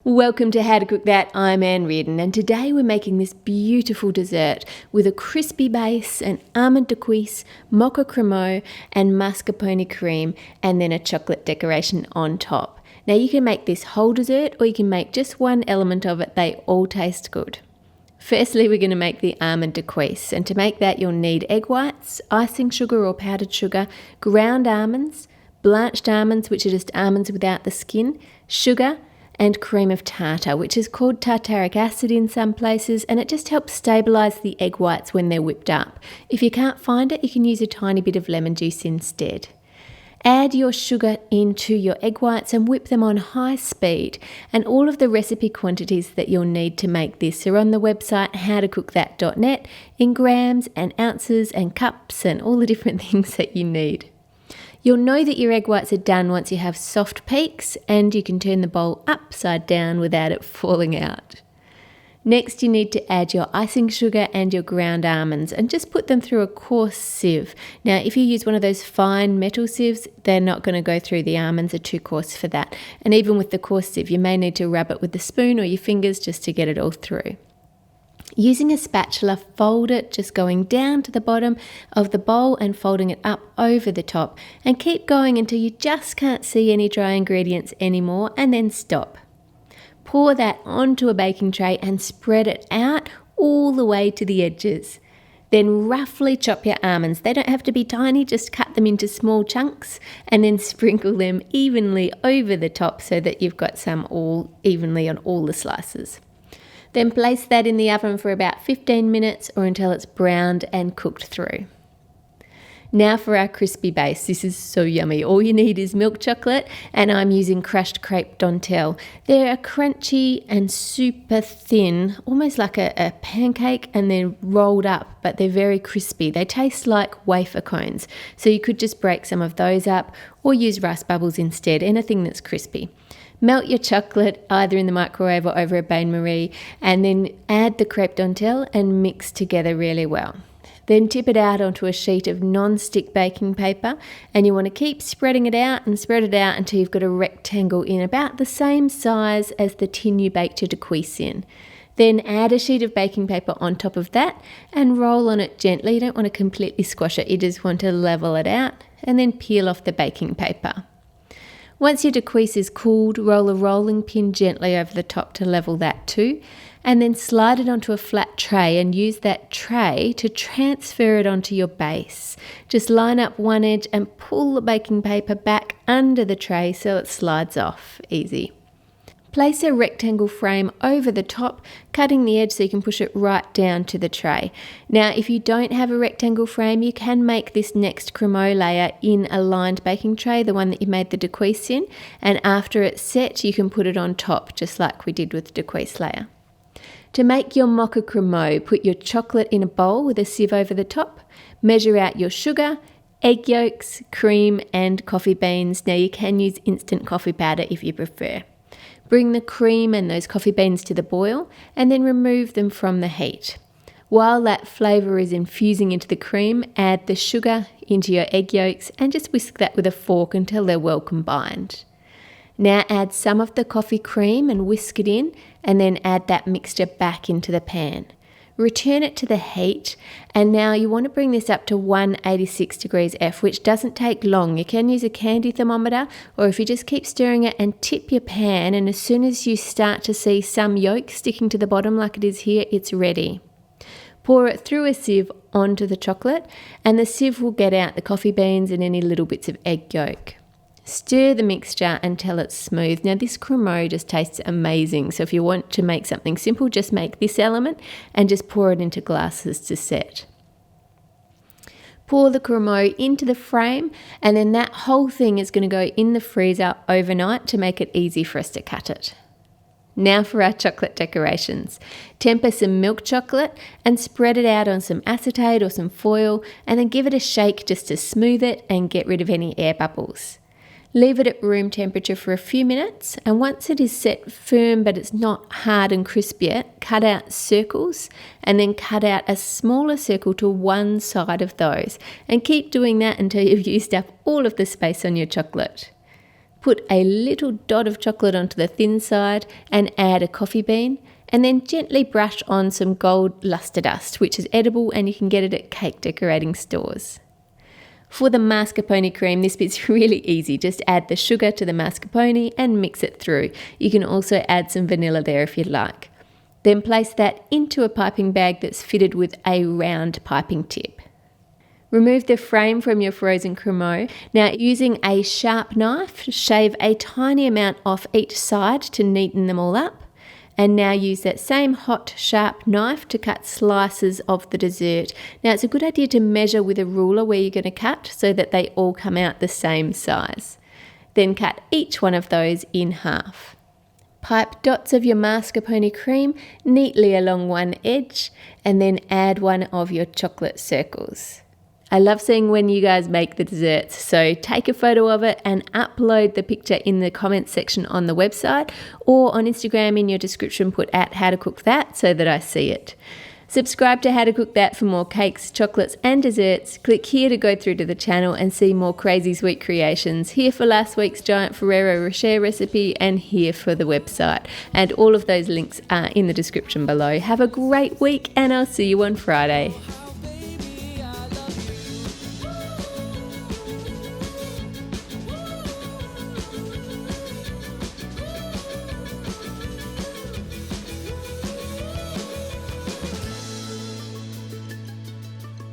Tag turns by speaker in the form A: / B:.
A: Welcome to How to Cook That. I'm Reardon, and today we're making this beautiful dessert with a crispy base, an almond de cuisse, mocha cremeux, and mascarpone cream, and then a chocolate decoration on top. Now you can make this whole dessert or you can make just one element of it. They all taste good. Firstly, we're going to make the almond de cuisse, and to make that you'll need egg whites, icing sugar or powdered sugar, ground almonds, blanched almonds, which are just almonds without the skin, sugar, and cream of tartar, which is called tartaric acid in some places, and it just helps stabilise the egg whites when they're whipped up. If you can't find it, you can use a tiny bit of lemon juice instead. Add your sugar into your egg whites and whip them on high speed, and all of the recipe quantities that you'll need to make this are on the website howtocookthat.net in grams and ounces and cups and all the different things that you need. You'll know that your egg whites are done once you have soft peaks, and you can turn the bowl upside down without it falling out. Next, you need to add your icing sugar and your ground almonds and just put them through a coarse sieve. Now, if you use one of those fine metal sieves, they're not going to go through. The almonds are too coarse for that. And even with the coarse sieve, you may need to rub it with the spoon or your fingers just to get it all through. Using a spatula, fold it, just going down to the bottom of the bowl and folding it up over the top, and keep going until you just can't see any dry ingredients anymore, and then stop. Pour that onto a baking tray and spread it out all the way to the edges. Then roughly chop your almonds. They don't have to be tiny, just cut them into small chunks and then sprinkle them evenly over the top so that you've got some all evenly on all the slices. Then place that in the oven for about 15 minutes or until it's browned and cooked through. Now for our crispy base. This is so yummy. All you need is milk chocolate, and I'm using crushed crepe dentelle. They're crunchy and super thin, almost like a pancake, and they're rolled up, but they're very crispy. They taste like wafer cones. So you could just break some of those up or use rice bubbles instead, anything that's crispy. Melt your chocolate either in the microwave or over a bain-marie, and then add the crepe dentelle and mix together really well. Then tip it out onto a sheet of non-stick baking paper, and you want to keep spreading it out and spread it out until you've got a rectangle in about the same size as the tin you baked your de cuisse in. Then add a sheet of baking paper on top of that and roll on it gently. You don't want to completely squash it, you just want to level it out, and then peel off the baking paper. Once your de cuisse is cooled, roll a rolling pin gently over the top to level that too, and then slide it onto a flat tray and use that tray to transfer it onto your base. Just line up one edge and pull the baking paper back under the tray so it slides off easy. Place a rectangle frame over the top, cutting the edge so you can push it right down to the tray. Now, if you don't have a rectangle frame, you can make this next cremeux layer in a lined baking tray, the one that you made the de cuisse in, and after it's set, you can put it on top, just like we did with the de cuisse layer. To make your mocha cremeux, put your chocolate in a bowl with a sieve over the top, measure out your sugar, egg yolks, cream, and coffee beans. Now, you can use instant coffee powder if you prefer. Bring the cream and those coffee beans to the boil and then remove them from the heat. While that flavour is infusing into the cream, add the sugar into your egg yolks and just whisk that with a fork until they're well combined. Now add some of the coffee cream and whisk it in, and then add that mixture back into the pan. Return it to the heat, and now you want to bring this up to 186 degrees F, which doesn't take long. You can use a candy thermometer, or if you just keep stirring it and tip your pan, and as soon as you start to see some yolk sticking to the bottom like it is here, it's ready. Pour it through a sieve onto the chocolate, and the sieve will get out the coffee beans and any little bits of egg yolk. Stir the mixture until it's smooth. Now this cremeux just tastes amazing, so if you want to make something simple, just make this element and just pour it into glasses to set. Pour the cremeux into the frame, and then that whole thing is going to go in the freezer overnight to make it easy for us to cut it. Now for our chocolate decorations. Temper some milk chocolate and spread it out on some acetate or some foil, and then give it a shake just to smooth it and get rid of any air bubbles. Leave it at room temperature for a few minutes, and once it is set firm but it's not hard and crisp yet, cut out circles and then cut out a smaller circle to one side of those, and keep doing that until you've used up all of the space on your chocolate. Put a little dot of chocolate onto the thin side and add a coffee bean, and then gently brush on some gold luster dust, which is edible and you can get it at cake decorating stores. For the mascarpone cream, this bit's really easy. Just add the sugar to the mascarpone and mix it through. You can also add some vanilla there if you'd like. Then place that into a piping bag that's fitted with a round piping tip. Remove the frame from your frozen cremeux. Now, using a sharp knife, shave a tiny amount off each side to neaten them all up. And now use that same hot, sharp knife to cut slices of the dessert. Now, it's a good idea to measure with a ruler where you're going to cut so that they all come out the same size. Then cut each one of those in half. Pipe dots of your mascarpone cream neatly along one edge and then add one of your chocolate circles. I love seeing when you guys make the desserts, so take a photo of it and upload the picture in the comments section on the website, or on Instagram in your description put at howtocookthat so that I see it. Subscribe to How to Cook That for more cakes, chocolates and desserts. Click here to go through to the channel and see more crazy sweet creations. Here for last week's giant Ferrero Rocher recipe and here for the website. And all of those links are in the description below. Have a great week and I'll see you on Friday.